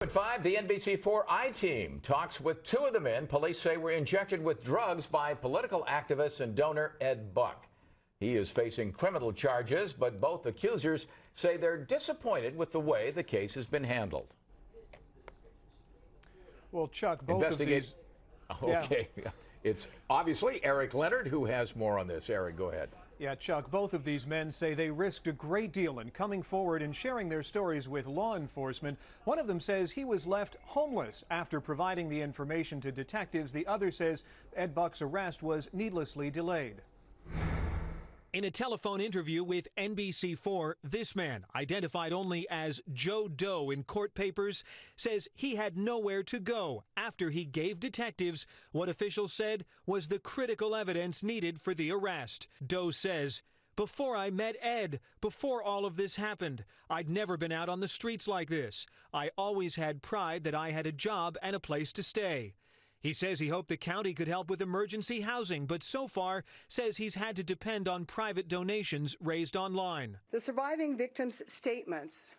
At 5, the NBC4 I-Team talks with two of the men police say were injected with drugs by political activist and donor Ed Buck. He is facing criminal charges, but both accusers say they're disappointed with the way the case has been handled. Well, Chuck, both of these... Okay. Yeah. It's obviously Eric Leonard who has more on this. Eric, go ahead. Yeah, Chuck, both of these men say they risked a great deal in coming forward and sharing their stories with law enforcement. One of them says he was left homeless after providing the information to detectives. The other says Ed Buck's arrest was needlessly delayed. In a telephone interview with NBC4, this man, identified only as Joe Doe in court papers, says he had nowhere to go after he gave detectives what officials said was the critical evidence needed for the arrest. Doe says, "Before I met Ed, before all of this happened, I'd never been out on the streets like this. I always had pride that I had a job and a place to stay." He says he hoped the county could help with emergency housing, but so far says he's had to depend on private donations raised online. The surviving victims' statements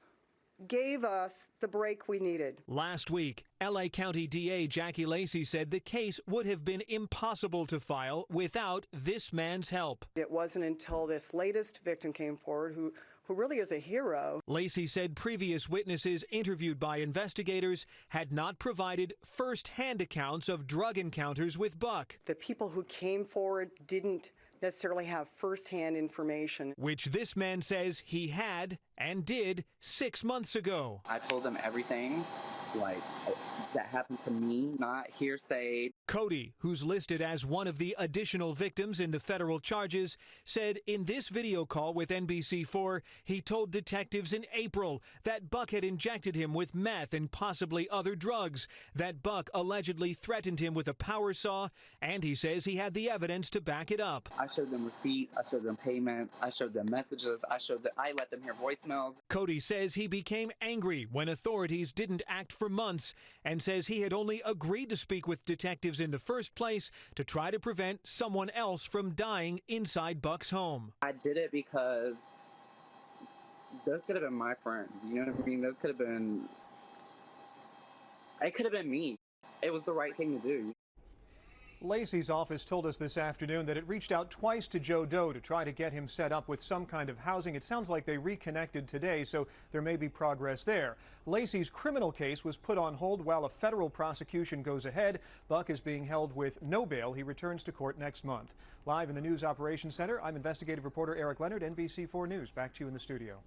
gave us the break we needed. Last week, LA County DA Jackie Lacey said the case would have been impossible to file without this man's help. It wasn't until this latest victim came forward who really is a hero. Lacey said previous witnesses interviewed by investigators had not provided first-hand accounts of drug encounters with Buck. The people who came forward didn't necessarily have first-hand information, which this man says he had and did 6 months ago. I told them everything, that happened to me, not hearsay. Cody, who's listed as one of the additional victims in the federal charges, said in this video call with NBC4, he told detectives in April that Buck had injected him with meth and possibly other drugs, that Buck allegedly threatened him with a power saw, and he says he had the evidence to back it up. I showed them receipts, I showed them payments, I showed them messages, I let them hear voicemails. Cody says he became angry when authorities didn't act for months and says he had only agreed to speak with detectives in the first place to try to prevent someone else from dying inside Buck's home. I did it because those could have been my friends, you know what I mean? It could have been me. It was the right thing to do. Lacey's office told us this afternoon that it reached out twice to Joe Doe to try to get him set up with some kind of housing. It sounds like they reconnected today, so there may be progress there. Lacey's criminal case was put on hold while a federal prosecution goes ahead. Buck is being held with no bail. He returns to court next month. Live in the News Operations Center, I'm investigative reporter Eric Leonard, NBC4 News. Back to you in the studio.